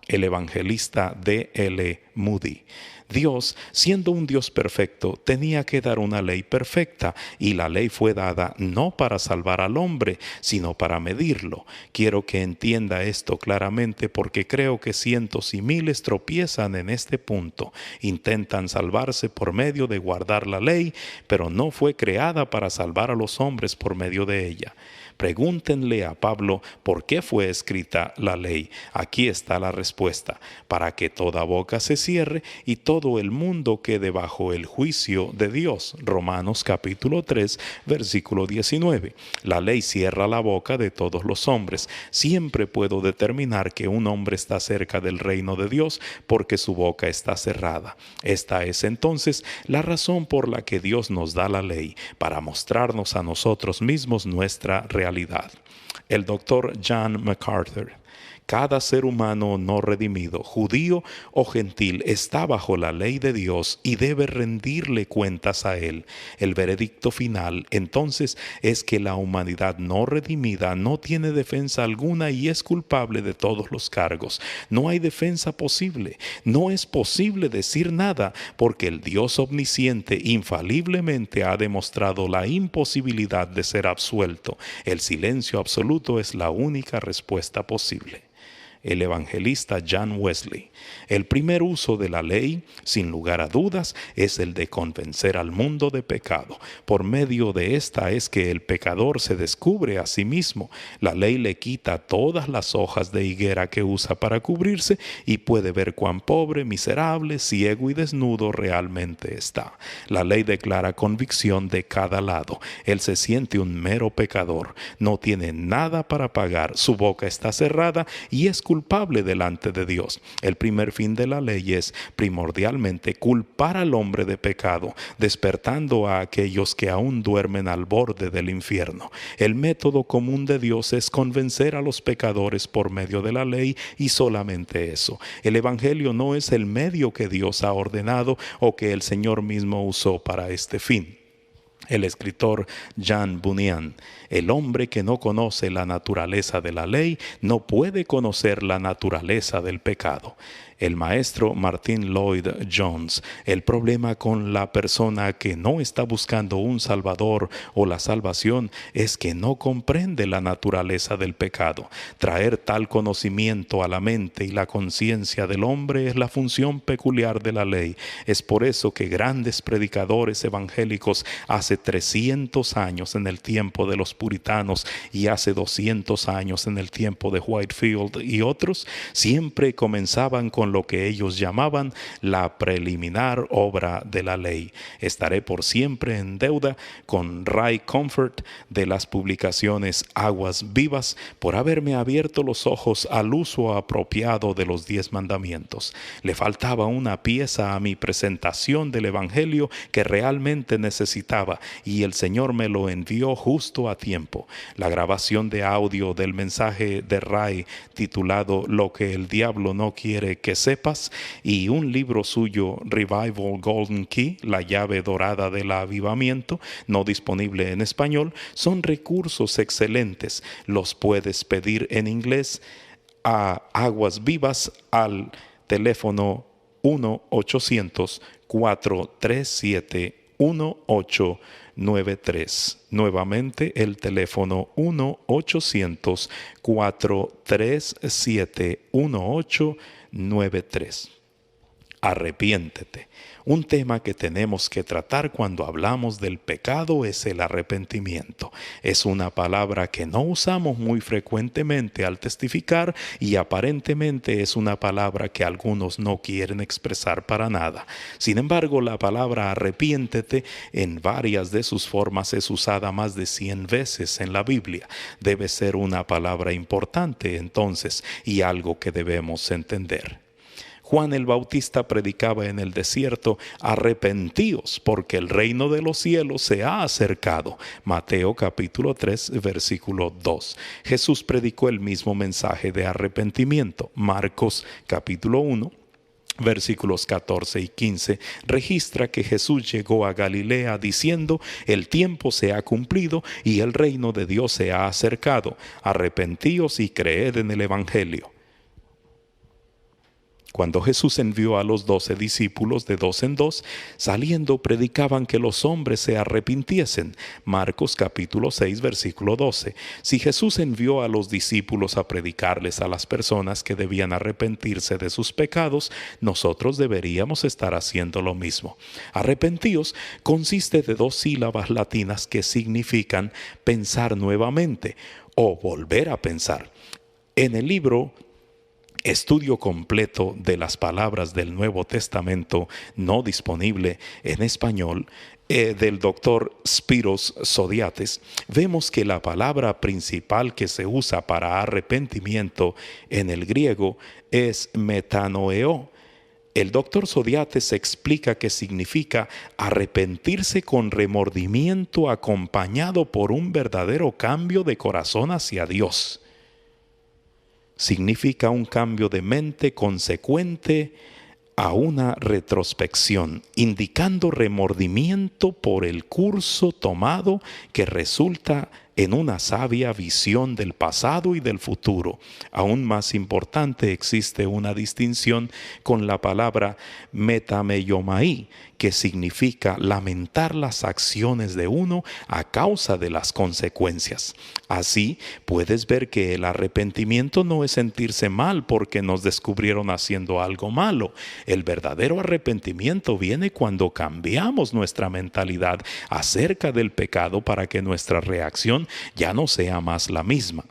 [SPEAKER 1] El evangelista D.L. Moody: Dios, siendo un Dios perfecto, tenía que dar una ley perfecta, y la ley fue dada no para salvar al hombre, sino para medirlo. Quiero que entienda esto claramente, porque creo que cientos y miles tropiezan en este punto. Intentan salvarse por medio de guardar la ley, pero no fue creada para salvar a los hombres por medio de ella. Pregúntenle a Pablo por qué fue escrita la ley. Aquí está la respuesta: para que toda boca se cierre y todo el mundo quede bajo el juicio de Dios. Romanos capítulo 3, versículo 19. La ley cierra la boca de todos los hombres. Siempre puedo determinar que un hombre está cerca del reino de Dios porque su boca está cerrada. Esta es entonces la razón por la que Dios nos da la ley, para mostrarnos a nosotros mismos nuestra realidad. El doctor John MacArthur: cada ser humano no redimido, judío o gentil, está bajo la ley de Dios y debe rendirle cuentas a Él. El veredicto final, entonces, es que la humanidad no redimida no tiene defensa alguna y es culpable de todos los cargos. No hay defensa posible. No es posible decir nada, porque el Dios omnisciente infaliblemente ha demostrado la imposibilidad de ser absuelto. El silencio absoluto es la única respuesta posible. El evangelista John Wesley: el primer uso de la ley, sin lugar a dudas, es el de convencer al mundo de pecado. Por medio de esta es que el pecador se descubre a sí mismo. La ley le quita todas las hojas de higuera que usa para cubrirse y puede ver cuán pobre, miserable, ciego y desnudo realmente está. La ley declara convicción de cada lado. Él se siente un mero pecador. No tiene nada para pagar. Su boca está cerrada y es culpable delante de Dios. El primer fin de la ley es primordialmente culpar al hombre de pecado, despertando a aquellos que aún duermen al borde del infierno. El método común de Dios es convencer a los pecadores por medio de la ley, y solamente eso. El evangelio no es el medio que Dios ha ordenado o que el Señor mismo usó para este fin. El escritor John Bunyan: el hombre que no conoce la naturaleza de la ley no puede conocer la naturaleza del pecado. El maestro Martin Lloyd Jones: el problema con la persona que no está buscando un salvador o la salvación es que no comprende la naturaleza del pecado. Traer tal conocimiento a la mente y la conciencia del hombre es la función peculiar de la ley. Es por eso que grandes predicadores evangélicos hace 300 años en el tiempo de los puritanos y hace 200 años en el tiempo de Whitefield y otros, siempre comenzaban con lo que ellos llamaban la preliminar obra de la ley. Estaré por siempre en deuda con Ray Comfort de las publicaciones Aguas Vivas por haberme abierto los ojos al uso apropiado de los 10 mandamientos. Le faltaba una pieza a mi presentación del Evangelio que realmente necesitaba, y el Señor me lo envió justo a tiempo. La grabación de audio del mensaje de Ray titulado Lo que el diablo no quiere que sepas, y un libro suyo, Revival Golden Key, la llave dorada del avivamiento, no disponible en español, son recursos excelentes. Los puedes pedir en inglés a Aguas Vivas al teléfono 1-800-437-1893. Nuevamente el teléfono 1-800-437-1893. Arrepiéntete. Un tema que tenemos que tratar cuando hablamos del pecado es el arrepentimiento. Es una palabra que no usamos muy frecuentemente al testificar y aparentemente es una palabra que algunos no quieren expresar para nada. Sin embargo, la palabra arrepiéntete en varias de sus formas es usada más de 100 veces en la Biblia. Debe ser una palabra importante entonces y algo que debemos entender. Juan el Bautista predicaba en el desierto: arrepentíos, porque el reino de los cielos se ha acercado. Mateo capítulo 3, versículo 2. Jesús predicó el mismo mensaje de arrepentimiento. Marcos capítulo 1. Versículos 14 y 15 registra que Jesús llegó a Galilea diciendo: el tiempo se ha cumplido y el reino de Dios se ha acercado. Arrepentíos y creed en el Evangelio. Cuando Jesús envió a los 12 discípulos de dos en dos, saliendo predicaban que los hombres se arrepintiesen. Marcos capítulo 6, versículo 12. Si Jesús envió a los discípulos a predicarles a las personas que debían arrepentirse de sus pecados, nosotros deberíamos estar haciendo lo mismo. Arrepentíos consiste de dos sílabas latinas que significan pensar nuevamente o volver a pensar. En el libro Estudio completo de las palabras del Nuevo Testamento, no disponible en español, del doctor Spiros Zodhiates, vemos que la palabra principal que se usa para arrepentimiento en el griego es metanoeo. El doctor Zodhiates explica que significa arrepentirse con remordimiento acompañado por un verdadero cambio de corazón hacia Dios. Significa un cambio de mente consecuente a una retrospección, indicando remordimiento por el curso tomado que resulta en una sabia visión del pasado y del futuro. Aún más importante, existe una distinción con la palabra metameiomai, que significa lamentar las acciones de uno a causa de las consecuencias. Así, puedes ver que el arrepentimiento no es sentirse mal porque nos descubrieron haciendo algo malo. El verdadero arrepentimiento viene cuando cambiamos nuestra mentalidad acerca del pecado para que nuestra reacción ya no sea más la misma.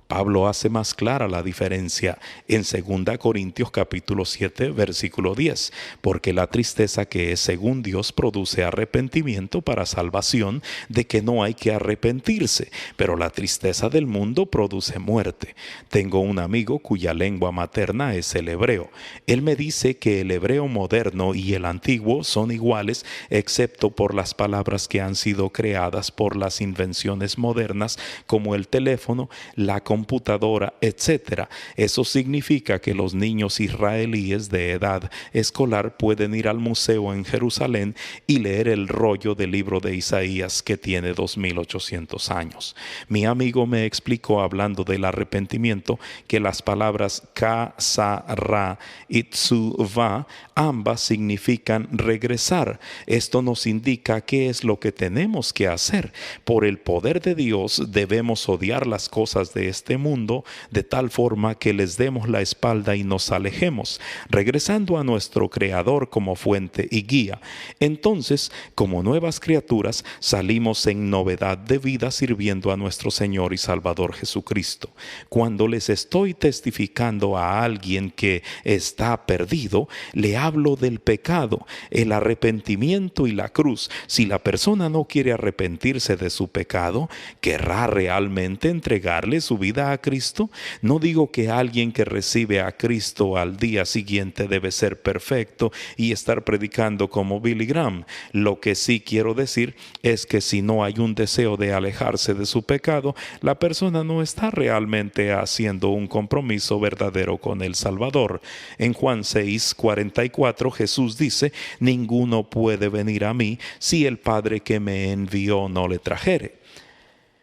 [SPEAKER 1] Pablo hace más clara la diferencia en 2 Corintios capítulo 7, versículo 10, porque la tristeza que es según Dios produce arrepentimiento para salvación, de que no hay que arrepentirse, pero la tristeza del mundo produce muerte. Tengo un amigo cuya lengua materna es el hebreo. Él me dice que el hebreo moderno y el antiguo son iguales, excepto por las palabras que han sido creadas por las invenciones modernas, como el teléfono, la computadora, etc. Eso significa que los niños israelíes de edad escolar pueden ir al museo en Jerusalén y leer el rollo del libro de Isaías que tiene 2800 años. Mi amigo me explicó, hablando del arrepentimiento, que las palabras ka-sa-ra y tsu-va ambas significan regresar. Esto nos indica qué es lo que tenemos que hacer. Por el poder de Dios debemos odiar las cosas de este mundo de tal forma que les demos la espalda y nos alejemos, regresando a nuestro Creador como fuente y guía. Entonces, como nuevas criaturas, salimos en novedad de vida sirviendo a nuestro Señor y Salvador Jesucristo. Cuando les estoy testificando a alguien que está perdido, le hablo del pecado, el arrepentimiento y la cruz. Si la persona no quiere arrepentirse de su pecado, ¿querrá realmente entregarle su vida a Cristo? No digo que alguien que recibe a Cristo al día siguiente debe ser perfecto y estar predicando como Billy Graham. Lo que sí quiero decir es que si no hay un deseo de alejarse de su pecado, la persona no está realmente haciendo un compromiso verdadero con el Salvador. En Juan 6:44 Jesús dice: ninguno puede venir a mí si el Padre que me envió no le trajere.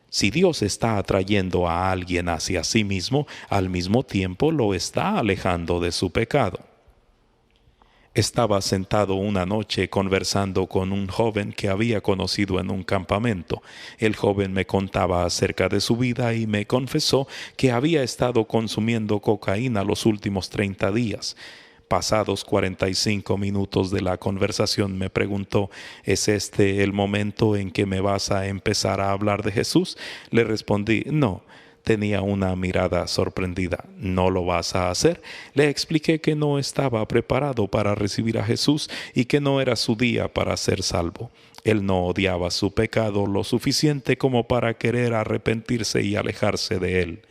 [SPEAKER 1] Si Dios está atrayendo a alguien hacia sí mismo, al mismo tiempo lo está alejando de su pecado. Estaba sentado una noche conversando con un joven que había conocido en un campamento. El joven me contaba acerca de su vida y me confesó que había estado consumiendo cocaína los últimos 30 días. Pasados 45 minutos de la conversación me preguntó: ¿es este el momento en que me vas a empezar a hablar de Jesús? Le respondí: no. Tenía una mirada sorprendida. ¿No lo vas a hacer? Le expliqué que no estaba preparado para recibir a Jesús y que no era su día para ser salvo. Él no odiaba su pecado lo suficiente como para querer arrepentirse y alejarse de él.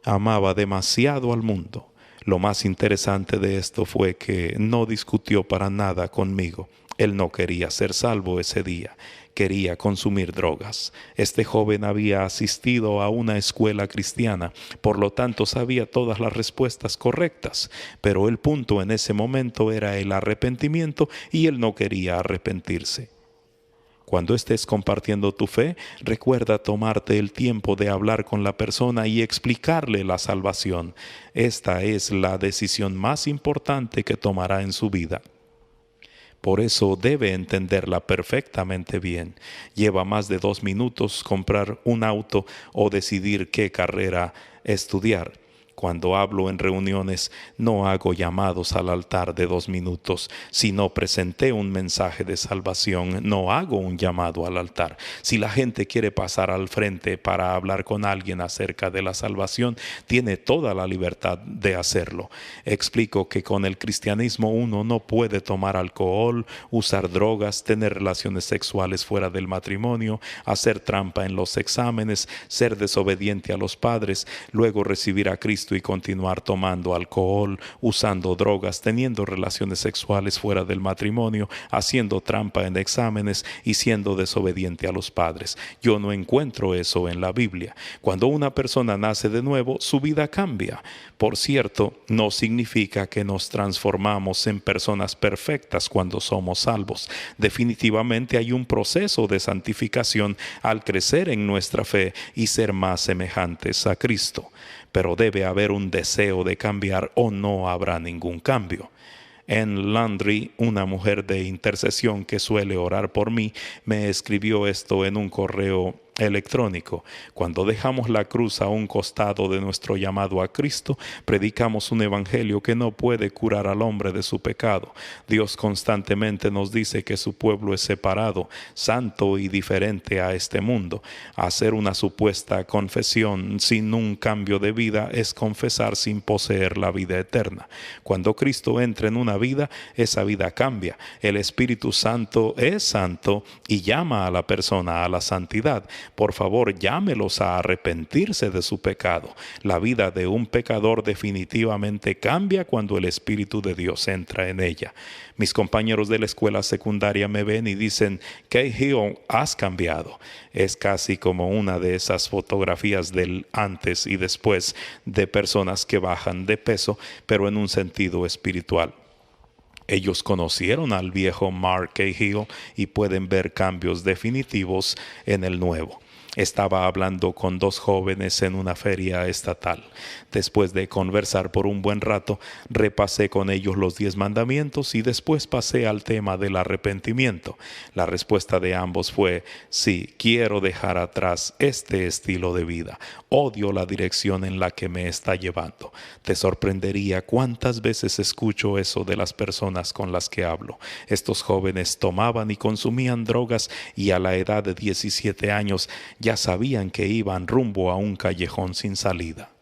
[SPEAKER 1] Amaba demasiado al mundo. Lo más interesante de esto fue que no discutió para nada conmigo. Él no quería ser salvo ese día. Quería consumir drogas. Este joven había asistido a una escuela cristiana, por lo tanto sabía todas las respuestas correctas, pero el punto en ese momento era el arrepentimiento y él no quería arrepentirse. Cuando estés compartiendo tu fe, recuerda tomarte el tiempo de hablar con la persona y explicarle la salvación. Esta es la decisión más importante que tomará en su vida. Por eso debe entenderla perfectamente bien. Lleva más de 2 minutos comprar un auto o decidir qué carrera estudiar. Cuando hablo en reuniones, no hago llamados al altar de 2 minutos. Si no presenté un mensaje de salvación, no hago un llamado al altar. Si la gente quiere pasar al frente para hablar con alguien acerca de la salvación, tiene toda la libertad de hacerlo. Explico que con el cristianismo uno no puede tomar alcohol, usar drogas, tener relaciones sexuales fuera del matrimonio, hacer trampa en los exámenes, ser desobediente a los padres, luego recibir a Cristo y continuar tomando alcohol, usando drogas, teniendo relaciones sexuales fuera del matrimonio, haciendo trampa en exámenes y siendo desobediente a los padres. Yo no encuentro eso en la Biblia. Cuando una persona nace de nuevo, su vida cambia. Por cierto, no significa que nos transformamos en personas perfectas cuando somos salvos. Definitivamente hay un proceso de santificación al crecer en nuestra fe y ser más semejantes a Cristo. Pero debe haber un deseo de cambiar o no habrá ningún cambio. Ann Landry, una mujer de intercesión que suele orar por mí, me escribió esto en un correo electrónico. Cuando dejamos la cruz a un costado de nuestro llamado a Cristo, predicamos un evangelio que no puede curar al hombre de su pecado. Dios constantemente nos dice que su pueblo es separado, santo y diferente a este mundo. Hacer una supuesta confesión sin un cambio de vida es confesar sin poseer la vida eterna. Cuando Cristo entra en una vida, esa vida cambia. El Espíritu Santo es santo y llama a la persona a la santidad. Por favor, llámelos a arrepentirse de su pecado. La vida de un pecador definitivamente cambia cuando el Espíritu de Dios entra en ella. Mis compañeros de la escuela secundaria me ven y dicen: Cahill, has cambiado. Es casi como una de esas fotografías del antes y después de personas que bajan de peso, pero en un sentido espiritual. Ellos conocieron al viejo Mark Cahill y pueden ver cambios definitivos en el nuevo. Estaba hablando con 2 jóvenes en una feria estatal. Después de conversar por un buen rato, repasé con ellos los 10 mandamientos y después pasé al tema del arrepentimiento. La respuesta de ambos fue: sí, quiero dejar atrás este estilo de vida. Odio la dirección en la que me está llevando. Te sorprendería cuántas veces escucho eso de las personas con las que hablo. Estos jóvenes tomaban y consumían drogas y a la edad de 17 años ya sabían que iban rumbo a un callejón sin salida.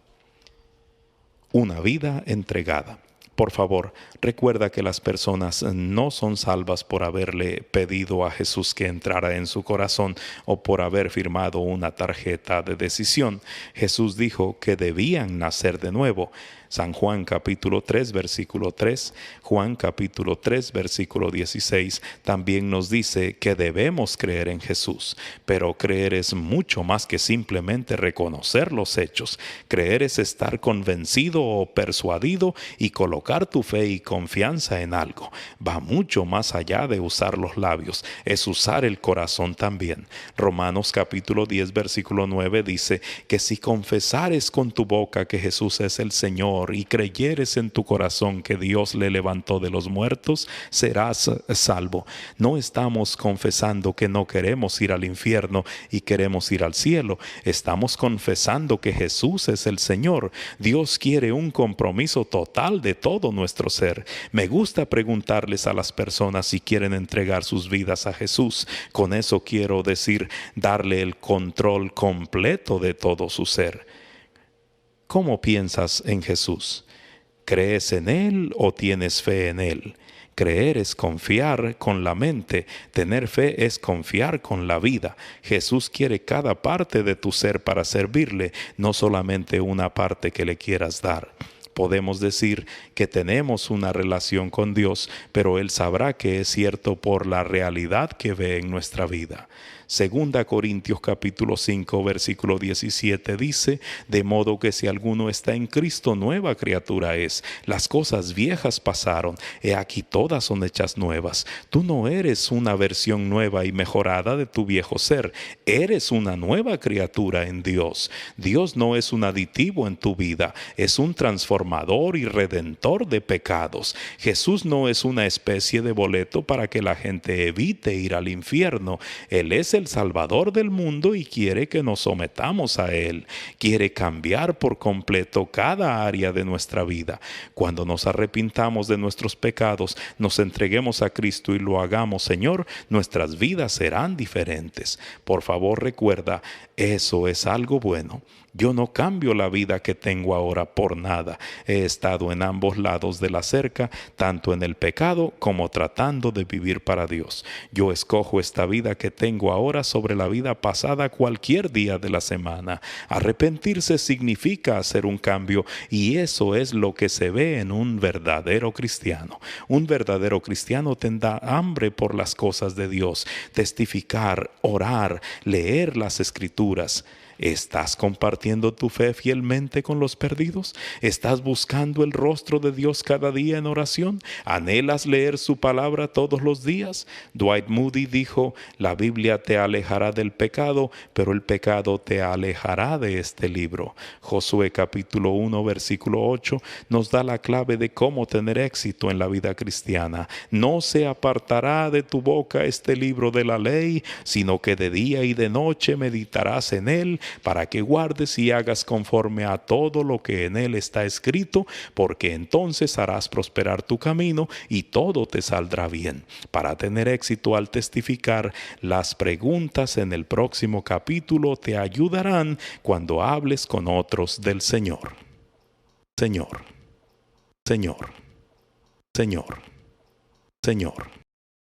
[SPEAKER 1] Una vida entregada. Por favor, recuerda que las personas no son salvas por haberle pedido a Jesús que entrara en su corazón o por haber firmado una tarjeta de decisión. Jesús dijo que debían nacer de nuevo. San Juan capítulo 3 versículo 3, Juan capítulo 3 versículo 16 también nos dice que debemos creer en Jesús. Pero creer es mucho más que simplemente reconocer los hechos. Creer es estar convencido o persuadido y colocar tu fe y confianza en algo. Va mucho más allá de usar los labios, es usar el corazón también. Romanos capítulo 10 versículo 9 dice que si confesares con tu boca que Jesús es el Señor Señor y creyeres en tu corazón que Dios le levantó de los muertos, serás salvo. No estamos confesando que no queremos ir al infierno y queremos ir al cielo. Estamos confesando que Jesús es el Señor. Dios quiere un compromiso total de todo nuestro ser. Me gusta preguntarles a las personas si quieren entregar sus vidas a Jesús. Con eso quiero decir, darle el control completo de todo su ser. ¿Cómo piensas en Jesús? ¿Crees en Él o tienes fe en Él? Creer es confiar con la mente, tener fe es confiar con la vida. Jesús quiere cada parte de tu ser para servirle, no solamente una parte que le quieras dar. Podemos decir que tenemos una relación con Dios, pero Él sabrá que es cierto por la realidad que ve en nuestra vida. Segunda Corintios capítulo 5 versículo 17 dice: de modo que si alguno está en Cristo, nueva criatura es. Las cosas viejas pasaron, he aquí todas son hechas nuevas. Tú no eres una versión nueva y mejorada de tu viejo ser, eres una nueva criatura en Dios. Dios no es un aditivo en tu vida, es un transformador y redentor de pecados. Jesús no es una especie de boleto para que la gente evite ir al infierno. Él es el Salvador del mundo y quiere que nos sometamos a Él. Quiere cambiar por completo cada área de nuestra vida. Cuando nos arrepintamos de nuestros pecados, nos entreguemos a Cristo y lo hagamos Señor, nuestras vidas serán diferentes. Por favor, recuerda, eso es algo bueno. Yo no cambio la vida que tengo ahora por nada. He estado en ambos lados de la cerca, tanto en el pecado como tratando de vivir para Dios. Yo escojo esta vida que tengo ahora sobre la vida pasada cualquier día de la semana. Arrepentirse significa hacer un cambio, y eso es lo que se ve en un verdadero cristiano. Un verdadero cristiano tendrá hambre por las cosas de Dios, testificar, orar, leer las Escrituras. ¿Estás compartiendo tu fe fielmente con los perdidos? ¿Estás buscando el rostro de Dios cada día en oración? ¿Anhelas leer su palabra todos los días? Dwight Moody dijo: la Biblia te alejará del pecado, pero el pecado te alejará de este libro. Josué capítulo 1 versículo 8 nos da la clave de cómo tener éxito en la vida cristiana. No se apartará de tu boca este libro de la ley, sino que de día y de noche meditarás en él, para que guardes y hagas conforme a todo lo que en él está escrito, porque entonces harás prosperar tu camino y todo te saldrá bien. Para tener éxito al testificar, las preguntas en el próximo capítulo te ayudarán cuando hables con otros del Señor. Señor, Señor, Señor, Señor.